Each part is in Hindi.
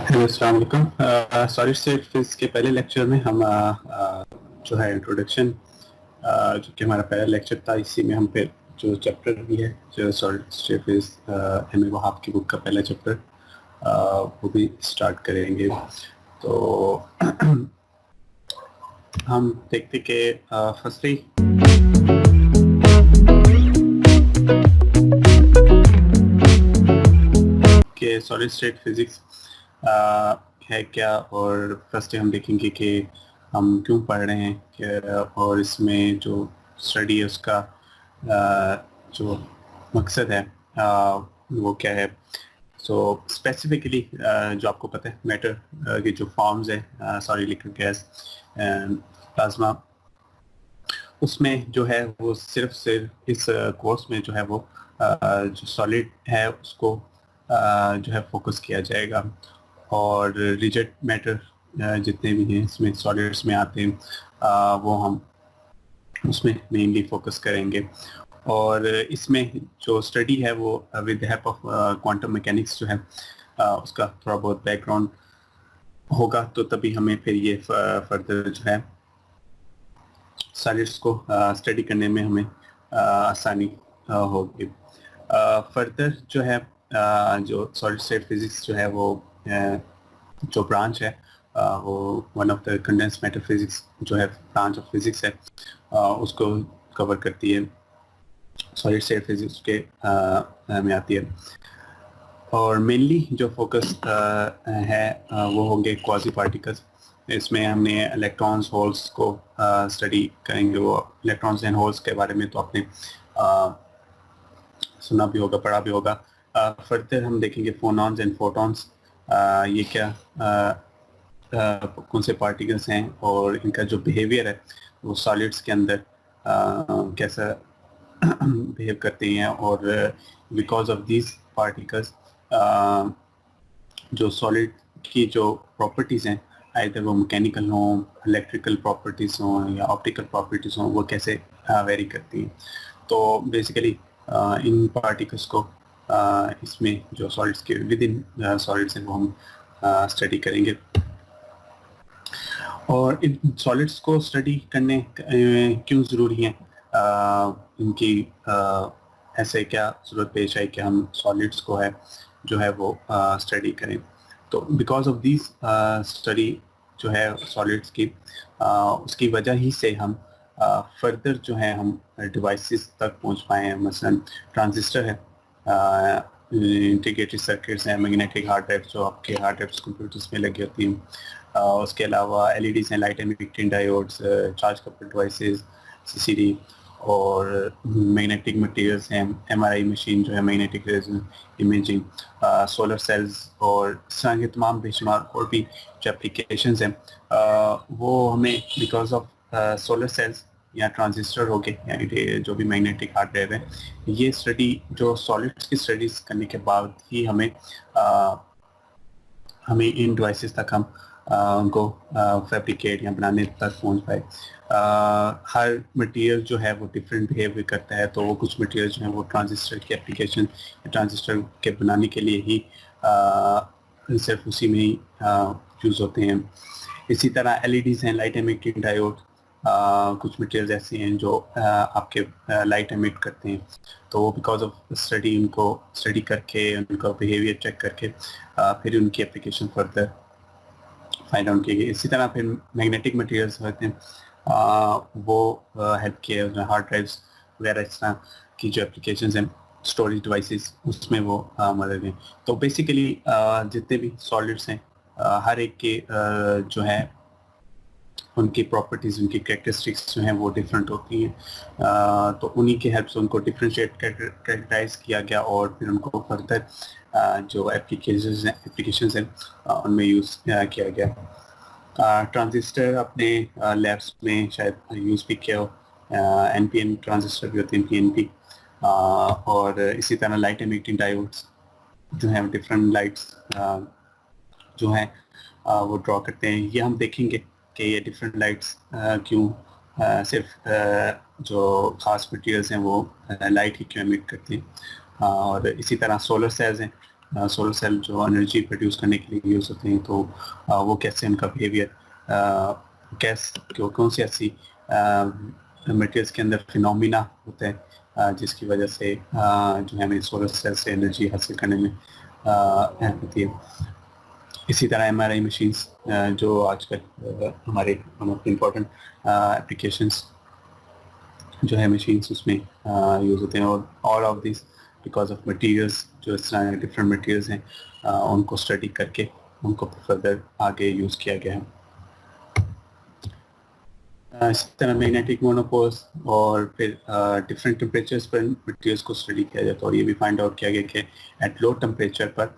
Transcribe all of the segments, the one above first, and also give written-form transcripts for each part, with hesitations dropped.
हेलो, अस्सलाम वालेकुम। सॉलिड स्टेट फिजिक्स के पहले लेक्चर में हम जो है इंट्रोडक्शन, जो कि हमारा पहला लेक्चर था, इसी में हम फिर जो चैप्टर भी है जो solid state physics M A Wahab की बुक का पहला चैप्टर वो भी स्टार्ट करेंगे। तो हम देखते कि फर्स्टली कि सॉलिड स्टेट फिजिक्स है क्या, और फर्स्ट हम देखेंगे कि हम क्यों पढ़ रहे हैं और इसमें जो स्टडी है उसका जो मकसद है वो क्या है। सो स्पेसिफिकली जो आपको पता है मैटर के जो फॉर्म्स है, सॉरी, लिक्विड गैस प्लाज्मा, उसमें जो है वो सिर्फ इस कोर्स में जो है वो जो सॉलिड है उसको जो है फोकस किया जाएगा, और रिजिड मैटर जितने भी हैं इसमें सॉलिड्स में आते हैं वो हम उसमें मेनली फोकस करेंगे। और इसमें जो स्टडी है वो with the help of quantum mechanics जो है उसका थोड़ा बहुत बैकग्राउंड होगा, तो तभी हमें फिर ये फर्दर जो है सॉलिड्स को स्टडी करने में हमें आसानी होगी। फर्दर जो है जो सॉलिड स्टेट फिजिक्स जो है वो जो ब्रांच है वो one of the condense matter physics जो है ब्रांच ऑफ फिजिक्स है, उसको कवर करती है, सॉलिड स्टेट फिजिक्स के में आती है। और मेनली जो फोकस है वो होंगे क्वाजी पार्टिकल्स। इसमें हमने इलेक्ट्रॉन्स होल्स को स्टडी करेंगे। वो इलेक्ट्रॉन्स एंड होल्स के बारे में तो आपने सुना भी होगा, पढ़ा भी होगा। फर्दर हम देखेंगे फोनॉन्स एंड फोटॉन्स, ये क्या कौन से पार्टिकल्स हैं और इनका जो बिहेवियर है वो सॉलिड्स के अंदर कैसा बिहेव करते हैं, और बिकॉज ऑफ दीज पार्टिकल्स जो सॉलिड की जो प्रॉपर्टीज़ हैं, आइदर वो मैकेनिकल हों, इलेक्ट्रिकल प्रॉपर्टीज़ हों या ऑप्टिकल प्रॉपर्टीज़ हों, वो कैसे वेरी करती हैं। तो बेसिकली इन पार्टिकल्स को इसमें जो सॉलिड्स के विद इन सॉलिड्स हैं वो हम स्टडी करेंगे। और इन सॉलिड्स को स्टडी करने क्यों ज़रूरी है, इनकी ऐसे क्या ज़रूरत पेश आई कि हम सॉलिड्स को है जो है वो स्टडी करें। तो बिकॉज ऑफ दिस स्टडी जो है सॉलिड्स की, उसकी वजह ही से हम फर्दर जो है हम डिवाइसेस तक पहुंच पाए हैं। मसलन ट्रांजिस्टर है, इंटीग्रेटेड सर्किट्स हैं, मैग्नेटिक हार्ड ड्राइव जो आपके हार्ड ड्राइव्स कंप्यूटर्स में लगी होती हैं, उसके अलावा एलईडीज हैं, light emitting diodes, charge coupled devices, CCD, और मैग्नेटिक मटेरियल्स हैं, एमआरआई मशीन जो है मैग्नेटिक इमेजिंग, सोलर सेल्स, और इस तरह के तमाम बेशुमार और भी जो एप्लीकेशंस हैं वो हमें बिकॉज ऑफ सोलर सेल्स या ट्रांजिस्टर हो गए या जो भी मैग्नेटिक हार्ड ड्राइव है, ये स्टडी जो सॉलिड्स की स्टडीज करने के बाद ही हमें इन डिवाइसेस तक हम उनको फैब्रिकेट या बनाने तक पहुंच पाए। हर मटेरियल जो है वो डिफरेंट बिहेव करता है, तो वो कुछ मटेरियल जो है वो ट्रांजिस्टर की एप्लीकेशन, ट्रांजिस्टर के बनाने के लिए ही सिर्फ उसी में ही यूज़ होते हैं। इसी तरह एलईडीज हैं, लाइट एमिटिंग डायोड, कुछ मटेरियल्स ऐसे हैं जो आपके लाइट एमिट करते हैं, तो वो बिकॉज ऑफ स्टडी उनको स्टडी करके उनका बिहेवियर चेक करके फिर उनकी एप्लीकेशन फर्दर फाइंड आउट की गई। इसी तरह फिर मैग्नेटिक मटेरियल्स होते हैं, वो हेल्प किए हार्ड ड्राइव्स वगैरह, इस तरह की जो एप्लीकेशंस हैं स्टोरेज डिवाइसेस, उसमें वो मदद हैं। तो बेसिकली जितने भी सॉलिड्स हैं हर एक के जो है उनकी प्रॉपर्टीज़, उनकी कैरेक्टरिस्टिक्स जो हैं वो डिफरेंट होती हैं, तो उन्हीं के हेल्प से उनको डिफ्रेंशिएट कैरेक्टराइज किया गया और फिर उनको फर्दर जो एप्लीकेशंस हैं उनमें यूज़ किया गया। ट्रांजिस्टर अपने लैब्स में शायद यूज़ भी किया हो, एनपीएन ट्रांजिस्टर भी होते हैं, पीएनपी, और इसी तरह लाइट एमिटिंग डायोड्स जो हैं डिफरेंट लाइट्स जो हैं वो ड्रॉ करते हैं। ये हम देखेंगे कि ये डिफरेंट लाइट्स क्यों सिर्फ जो ख़ास मटेरियल्स हैं वो लाइट ही क्यों एमिट करती हैं। और इसी तरह सोलर सेल्स हैं, सोलर सेल जो एनर्जी प्रोड्यूस करने के लिए यूज़ होते हैं, तो वो कैसे उनका बिहेवियर, कौन सी ऐसी मटेरियल्स के अंदर फिनोमिना होता है जिसकी वजह से जो है हमें सोलर सेल से एनर्जी हासिल करने में हेल्प होती है। इसी तरह MRI मशीन्स जो आजकल हमारे इम्पोर्टेंट एप्लीकेशंस जो है मशीन्स उसमें यूज़ होते हैं, और all of this because of materials, जो इस तरह डिफरेंट मटेरियल्स हैं उनको स्टडी करके उनको फर्दर आगे यूज़ किया गया है। इसी तरह मैग्नेटिक मोनोपोल्स और फिर डिफरेंट टेम्परेचर्स पर मटेरियल्स को स्टडी किया जाता है, और ये भी फाइंड आउट किया गया कि एट लो टेम्परेचर पर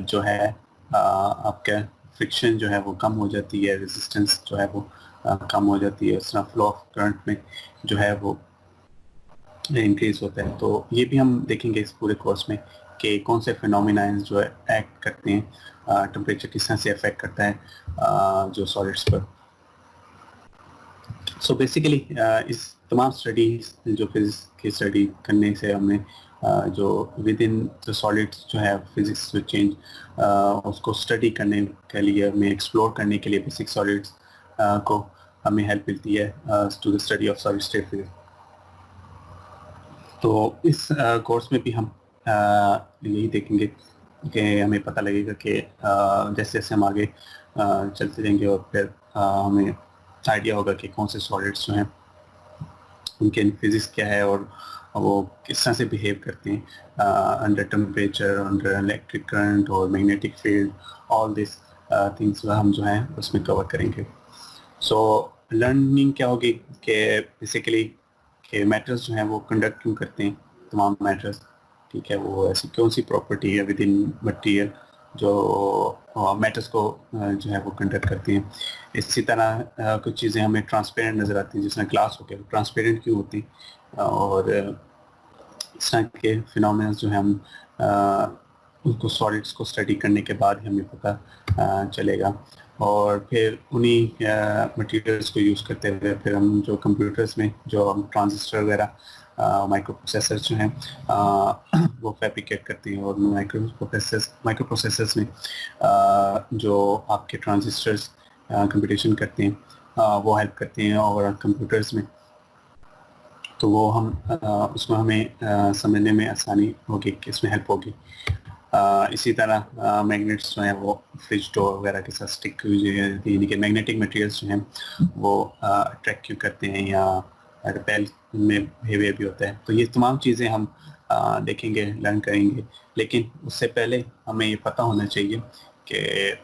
जो है आपका फ्रिक्शन जो है वो कम हो जाती है, रेजिस्टेंस जो है वो कम हो जाती है, इस तरह फ्लो ऑफ करंट में जो है वो इंक्रीज होता है। तो ये भी हम देखेंगे इस पूरे कोर्स में कि कौन से फिनोमिना जो है एक्ट करते हैं, टेम्परेचर किस तरह से अफेक्ट करता है जो सॉलिड्स पर। सो बेसिकली इस तमाम स्टडीज जो फिजिक्स की स्टडी करने से हमने जो विद इन द सॉलिड्स जो है फिजिक्स जो चेंज उसको स्टडी करने के लिए, हमें एक्सप्लोर करने के लिए बेसिक सॉलिड्स को हमें हेल्प मिलती है to the study of solid state physics. तो इस कोर्स में भी हम यही देखेंगे कि हमें पता लगेगा कि जैसे जैसे हम आगे चलते जाएंगे और फिर हमें आइडिया होगा कि कौन से सॉलिड्स जो हैं उनके फिजिक्स क्या है और वो किस तरह से बिहेव करते हैं under temperature, under electric current और magnetic field, all this things हम जो हैं उसमें कवर करेंगे। सो लर्निंग क्या होगी कि बेसिकली कि मैटर्स जो हैं वो कंडक्ट क्यों करते हैं, तमाम मैटर्स, ठीक है, वो ऐसी कौन सी प्रॉपर्टी है विद इन मटीरियल जो मैटर्स को जो है वो कंडक्ट करती हैं। इसी तरह कुछ चीज़ें हमें ट्रांसपेरेंट नज़र आती हैं, जिसमें ग्लास हो गया, ट्रांसपेरेंट क्यों होती हैं, और इस तरह के फिनोमेना जो है हम उनको सॉलिड्स को स्टडी करने के बाद ही हमें पता चलेगा। और फिर उन्हीं मटेरियल्स को यूज़ करते हुए फिर हम जो कंप्यूटर्स में जो हम ट्रांजिस्टर वगैरह माइक्रो प्रोसेसर्स जो हैं वो फैब्रिकेट करते हैं, और माइक्रो प्रोसेसर्स में जो आपके ट्रांजिस्टर्स कंप्यूटेशन करते हैं वो हेल्प करते हैं ओवरऑल कंप्यूटर्स में। तो वो हम उसमें हमें समझने में आसानी होगी कि इसमें हेल्प होगी। इसी तरह मैग्नेट्स जो हैं वो फ्रिज डोर वगैरह के साथ स्टिक हुई जाती है, यानी कि मैग्नेटिक मटेरियल्स जो हैं वो अट्रैक्ट क्यों करते हैं या रिपेल में बिहेवियर भी होता है। तो ये तमाम चीज़ें हम देखेंगे, लर्न करेंगे, लेकिन उससे पहले हमें ये पता होना चाहिए कि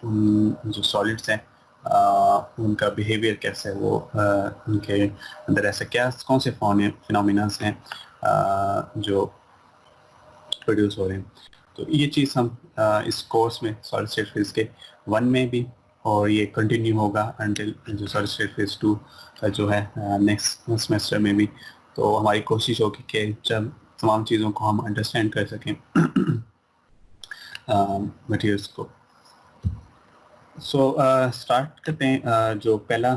उन जो सॉलिड्स हैं उनका बिहेवियर कैसा है, वो उनके अंदर ऐसा क्या कौन से फिनोमिनास हैं जो प्रोड्यूस हो रहे हैं। तो ये चीज़ हम इस कोर्स में सॉलिड स्टेट फिजिक्स के 1 में भी, और ये कंटिन्यू होगा अंटिल जो सॉलिड स्टेट फिजिक्स 2 का जो है नेक्स्ट सेमेस्टर में भी। तो हमारी कोशिश होगी कि जब तमाम चीज़ों को हम अंडरस्टैंड कर सकें मटेरियल्स को। सो स्टार्ट करते हैं जो पहला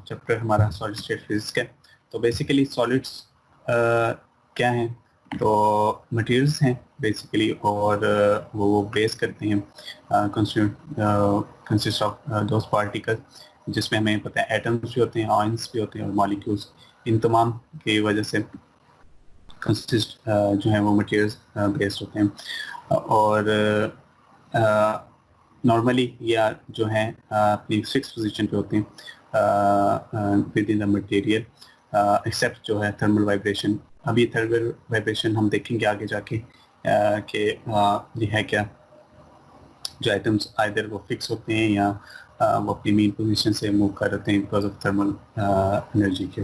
चैप्टर हमारा सॉलिड स्टेट फिजिक्स का। तो बेसिकली सॉलिड्स क्या हैं, तो मटेरियल्स हैं बेसिकली, और वो बेस करते हैं कंसिस्ट ऑफ दोज पार्टिकल जिसमें हमें पता है एटम्स भी होते हैं, आयंस भी होते हैं और मॉलिक्यूल्स। इन तमाम की वजह से कंसिस्ट जो है वो मटेरियल्स बेस्ड होते हैं। और नॉर्मली या जो है अपनी फिक्स पोजीशन पे होते हैं within the material, except जो है थर्मल वाइब्रेशन। अभी थर्मल वाइब्रेशन हम देखेंगे आगे जाके कि ये है क्या, जो आइटम्स आइदर वो फिक्स होते हैं या वो अपनी मेन पोजीशन से मूव कर रहे हैं बिकॉज ऑफ थर्मल एनर्जी के।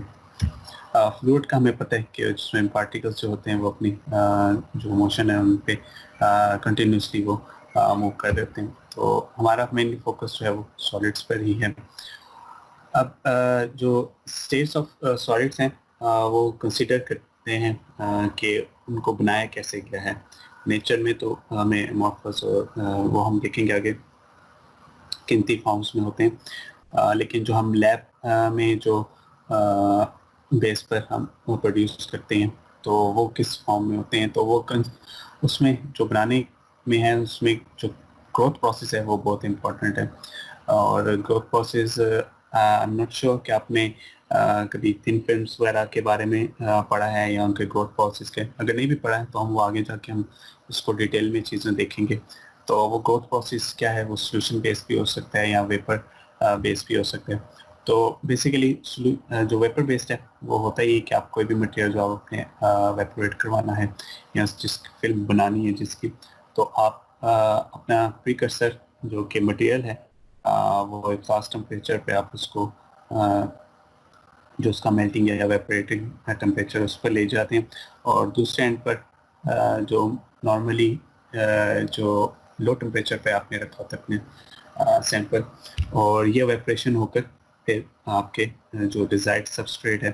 फ्लूइड का हमें पता है कि जिसमें पार्टिकल्स जो होते हैं वो अपनी जो मोशन है उन पे कंटिन्यूसली वो मूव कर देते हैं। तो हमारा मेनली फोकस जो है वो सॉलिड्स पर ही है। अब जो स्टेट्स ऑफ सॉलिड्स हैं वो कंसिडर करते हैं कि उनको बनाया कैसे गया है नेचर में। तो हमें अमॉर्फस और वो हम देखेंगे आगे कीमती फॉर्म्स में होते हैं, लेकिन जो हम लैब में जो बेस पर हम वो प्रोड्यूस करते हैं तो वो किस फॉर्म में होते हैं। तो वो उसमें जो बनाने में है उसमें जो ग्रोथ प्रोसेस है वो बहुत इम्पोर्टेंट है। और growth process I am not sure कि आपने कभी थिन फिल्म्स वगैरह के बारे में पढ़ा है या उनके ग्रोथ प्रोसेस के, अगर नहीं भी पढ़ा है तो हम वो आगे जाके हम उसको डिटेल में चीज़ें देखेंगे। तो वो ग्रोथ प्रोसेस क्या है, वो सोल्यूशन बेस्ड भी हो सकता है या वेपर बेस्ड भी हो सकता है। तो बेसिकली जो वेपर बेस्ड है वो होता ही है कि आप कोई भी मटेरियल जो आप अपने वेपोरेट करवाना है या जिस फिल्म बनानी है जिसकी, तो आप अपना प्रीकर्सर जो कि मटेरियल है वो एक फास्ट टेम्परेचर पे आप उसको जो उसका मेल्टिंग या वेपोरेटिंग टेम्परेचर उस पर ले जाते हैं, और दूसरे एंड पर जो नॉर्मली जो लो टेम्परेचर पे आपने रखा होता है अपने सैंपल, और ये वेपोरेशन होकर फिर आपके जो डिजायर्ड सबस्ट्रेट है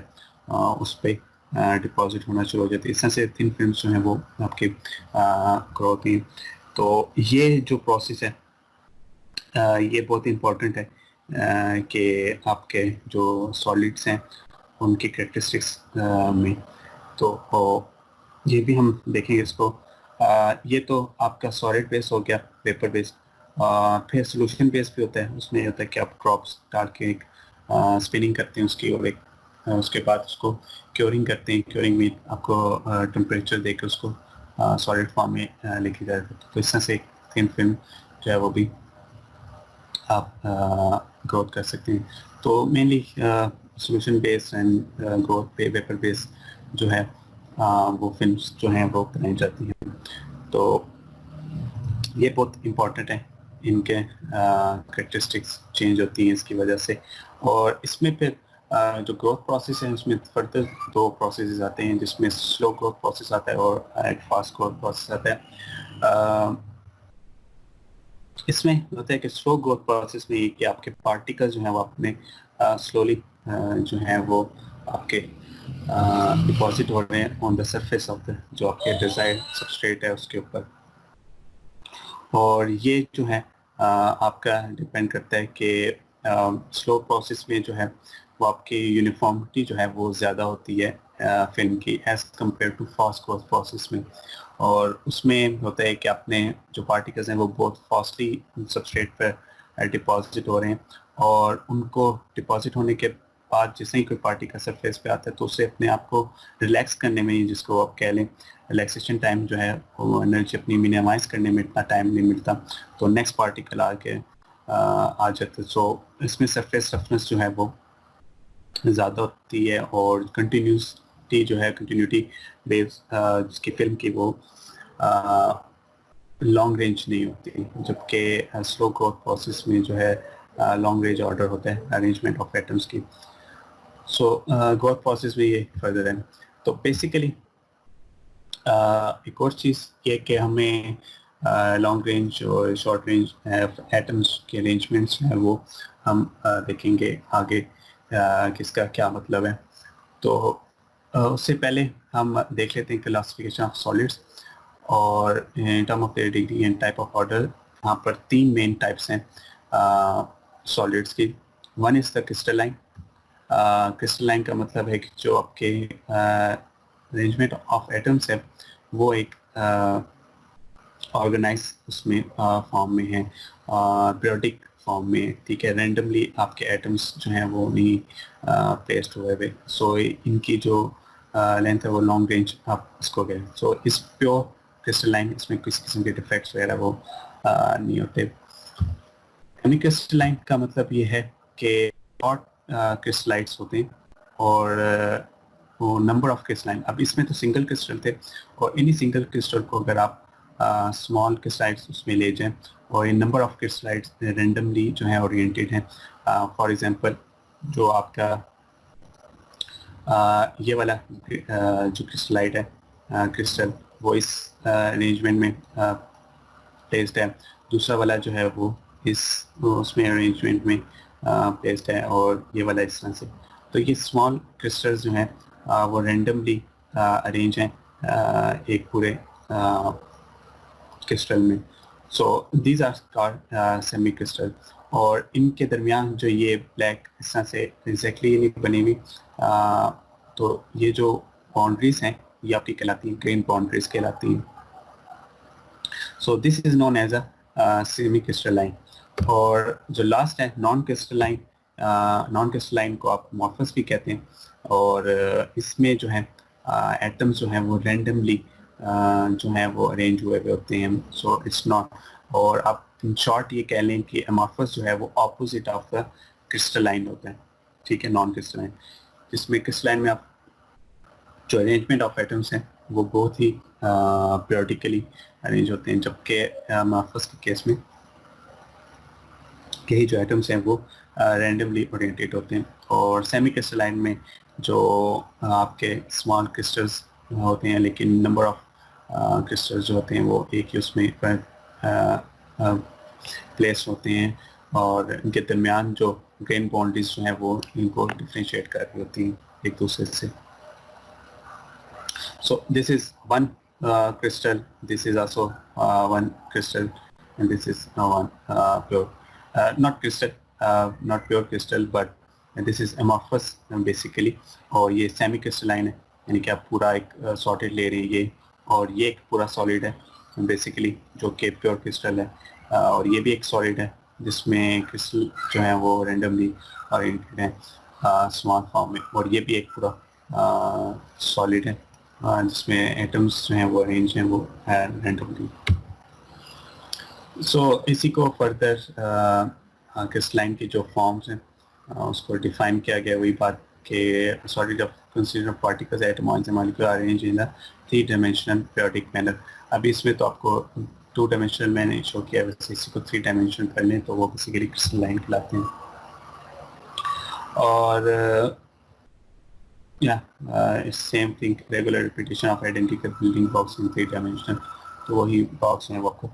उस पर डिपॉजिट होना शुरू हो जाती है। इस तरह से थिन फिल्म्स जो हैं वो आपके ग्रो होती हैं। तो ये जो प्रोसेस है ये बहुत इम्पोर्टेंट है कि आपके जो सॉलिड्स हैं उनकी कैरेक्टरिस्टिक्स में। तो ये भी हम देखेंगे इसको। ये तो आपका सॉलिड बेस हो गया, पेपर बेस। फिर सोल्यूशन बेस भी होता है, उसमें होता है कि आप ड्रॉप्स डाल के एक स्पिनिंग करते हैं उसकी, और एक उसके बाद उसको क्योरिंग करते हैं। क्योरिंग में आपको टेम्परेचर देकर उसको सॉलिड फॉर्म में लेके जाया जाता है। तो इस तरह से थिन फिल्म जो है वो भी आप ग्रोथ कर सकते हैं। तो mainly solution based and growth पे वेपर बेस्ड जो है वो फिल्म्स जो हैं वो बनाई जाती हैं। तो ये बहुत इम्पोर्टेंट है, इनके कैरेक्टरिस्टिक्स चेंज होती हैं इसकी वजह से। और इसमें फिर जो ग्रोथ प्रोसेस है उसमें फर्दर दो प्रोसेस आते हैं, जिसमें स्लो ग्रोथ प्रोसेस आता है और एक फास्ट ग्रोथ प्रोसेस आता है। इसमें होता है कि स्लो ग्रोथ प्रोसेस में कि आपके पार्टिकल्स जो हैं वो अपने स्लोली जो हैं वो आपके डिपॉजिट हो रहे हैं on the surface of the जो आपके डिजायर्ड सबस्ट्रेट है उसके ऊपर। और ये जो है आपका डिपेंड करता है कि स्लो प्रोसेस में जो है वो आपकी यूनिफॉर्मिटी जो है वो ज़्यादा होती है फिल्म की age compare to fast growth process में। और उसमें होता है कि अपने जो पार्टिकल्स हैं वो बहुत फास्टली सबस्ट्रेट पर डिपॉजिट हो रहे हैं, और उनको डिपॉजिट होने के बाद जैसे ही कोई पार्टिकल सरफेस पे आता है तो उसे अपने आप को रिलैक्स करने में, जिसको आप कह लें रिलैक्सेशन टाइम जो है वो एनर्जी अपनी मिनिमाइज करने में इतना टाइम नहीं मिलता, तो नेक्स्ट पार्टिकल आके आ जाता है। सो इसमें सरफेस रफनेस जो है वो ज़्यादा होती है, और कंटिन्यूटी जो है कंटिन्यूटी बेस जिसकी फिल्म की वो लॉन्ग रेंज नहीं होती, जबकि स्लो ग्रोथ प्रोसेस में जो है लॉन्ग रेंज ऑर्डर होता है अरेंजमेंट ऑफ एटम्स की। सो ग्रोथ प्रोसेस में ये फर्दर है। तो बेसिकली एक और चीज़ ये कि हमें लॉन्ग रेंज और शॉर्ट रेंज एटम्स के अरेंजमेंट्स हैं वो हम देखेंगे आगे किसका क्या मतलब है। तो उससे पहले हम देख लेते हैं क्लासिफिकेशन ऑफ सॉलिड्स, और in term of their degree and type of order यहाँ पर तीन मेन टाइप्स हैं सॉलिड्स की। One is the crystalline. Crystalline का मतलब है कि जो आपके अरेंजमेंट ऑफ एटम्स है वो एक ऑर्गेनाइज उसमें फॉर्म में है, पीरियोडिक फॉर्म में, ठीक है। रैंडमली आपके एटम्स जो हैं वो नहीं प्लेस्ड हुए हुए। सो इनकी जो लेंथ है वो लॉन्ग रेंज आप इसको कहें। सो इस प्योर क्रिस्टलाइन, इसमें किसी किस्म के डिफेक्ट्स वगैरह वो नहीं होते। सेमी क्रिस्टलाइन का मतलब ये है कि शॉर्ट क्रिस्टलाइट्स होते हैं, और वो नंबर ऑफ क्रिस्टलाइन, अब इसमें तो सिंगल क्रिस्टल थे, और इन्हीं सिंगल क्रिस्टल को अगर आप स्मॉल क्रिस्टलाइट्स उसमें ले जाएं, और ये नंबर ऑफ क्रिस्टलाइट्स रेंडमली जो है ओरिएंटेड हैं। फॉर एग्जांपल जो आपका ये वाला जो क्रिस्टलाइट है क्रिस्टल वो इस अरेंजमेंट में प्लेस्ड है, दूसरा वाला जो है वो उसमें अरेंजमेंट में प्लेस्ड है, और ये वाला इस तरह से। तो ये स्मॉल क्रिस्टल्स जो हैं वो रेंडमली अरेंज हैं एक पूरे क्रिस्टल में। So these are called semi crystal, और इनके दरमियान जो ये ब्लैक इस तरह से एग्जैक्टली नहीं बनी हुई, तो ये जो बाउंड्रीज हैं ये आपकी कहलाती हैं ग्रीन बाउंड्रीज कहलाती हैं। So this is known as a semi crystalline. और जो लास्ट है नॉन क्रिस्टलाइन को आप अमॉर्फस भी कहते हैं। और इसमें जो है एटम्स जो हैं वो रेंडमली जो है वो अरेंज हुए हुए होते हैं। सो इट्स नॉट, और आप इन शॉर्ट ये कह लें कि अमॉर्फस जो है वो ऑपोजिट ऑफ द क्रिस्टलाइन होता है, ठीक है, नॉन क्रिस्टलाइन। जिसमें क्रिस्टलाइन में आप जो अरेंजमेंट ऑफ एटम्स हैं वो बहुत ही पीरियोडिकली अरेंज होते हैं, जबकि अमॉर्फस के केस में यही जो एटम्स हैं वो रैंडमली ओरिएंटेड होते हैं। और सेमी क्रिस्टलाइन में जो आपके स्मॉल क्रिस्टल्स होते हैं, लेकिन नंबर ऑफ क्रिस्टल्स जो होते हैं वो एक ही उसमें प्लेस होते हैं, और इनके दरमियान जो ग्रेन बाउंड्रीज जो हैं वो इनको डिफ्रेंशिएट कर रही होती हैं एक दूसरे से। So this is one crystal. This is also one crystal, and this is one pure, not crystal, not pure crystal, but this is amorphous basically. और ये semi crystalline है, यानी कि आप पूरा एक सॉलिड ले रहे हैं ये, और ये एक पूरा सॉलिड है बेसिकली जो कि प्योर क्रिस्टल है। और ये भी एक सॉलिड है जिसमें क्रिस्टल जो है वो रेंडमली ओरिएंटेड है स्मॉल फॉर्म में, और ये भी एक पूरा सॉलिड है जिसमें एटम्स जो हैं वो अरेंज हैं वो रैंडमली। सो इसी को फर्दर क्रिस्टलाइन की जो फॉर्म्स हैं उसको डिफाइन किया गया, वही बात कि solid of consider particles atoms and molecule arrange in the 3 dimensional periodic manner. अभी इसमें तो आपको 2 डायमेंशनल मैंने शो किया, वैसे इसी को 3 डायमेंशनल कर लें तो वो बेसिकली क्रिस्टलाइन कहलाते हैं। और it's same thing, regular repetition of identical building blocks in 3 dimension। तो वही बॉक्स हैं वो आपको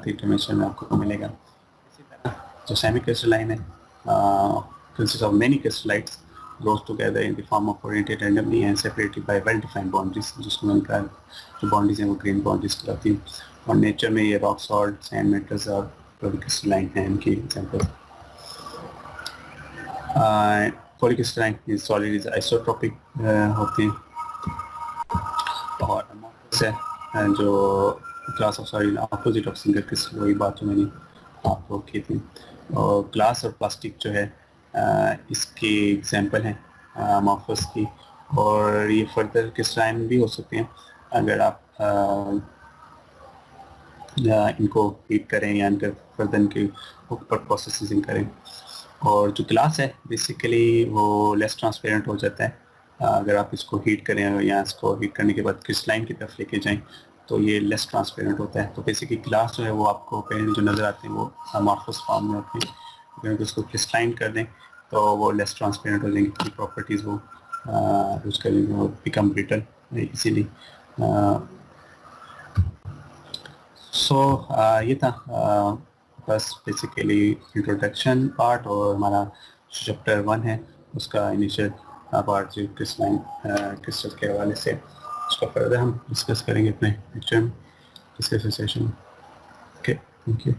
3 dimension में आपको मिलेगा। इसी तरह जो सेमी क्रिस्टलाइन है consists of many crystallites grows together in the form of oriented randomly and separated by well defined boundaries, जिसको मैंने कहा जो बाउंड्रीज हैं वो ग्रीन बाउंड्रीज कहलाती हैं। और नेचर में ये रॉक सॉल्ट, सैंड मेटल्स और पॉलीक्रिस्टलाइन हैं इनकी examples. Polycrystalline is solid is isotropic होते हैं। और अमॉर्फस है जो class of solid opposite of single crystal, वही बात जो मैंने आपको की थी। और ग्लास और प्लास्टिक जो है इसके एग्जांपल हैं अमॉर्फस की। और ये फर्दर क्रिस्टलाइन भी हो सकते हैं अगर आप इनको हीट करें या इनके फर्दर इनके ऊपर प्रोसेसिंग करें। और जो ग्लास है बेसिकली वो लेस ट्रांसपेरेंट हो जाता है अगर आप इसको हीट करें या इसको हीट करने के बाद क्रिस्टलाइन की तरफ लेके जाएं तो ये लेस ट्रांसपेरेंट होता है। तो बेसिकली ग्लास जो है वो आपको पहले जो नज़र आते हैं वो अमॉर्फस फॉर्म में होते हैं, अगर उसको क्रिस्टलाइन कर दें तो वो लेस ट्रांसपेरेंट हो जाएंगे, की प्रॉपर्टीज़ वो यूज़ करेंगे और बिकम ब्रिटल इसीलिए। ये था बस बेसिकली इंट्रोडक्शन पार्ट, और हमारा चैप्टर 1 है उसका इनिशियल पार्ट जो क्रिस्टलाइन क्रिस्टल के हवाले से, उसका फर्दर हम डिस्कस करेंगे अपने लेक्चर में, discussion session. Okay, thank you.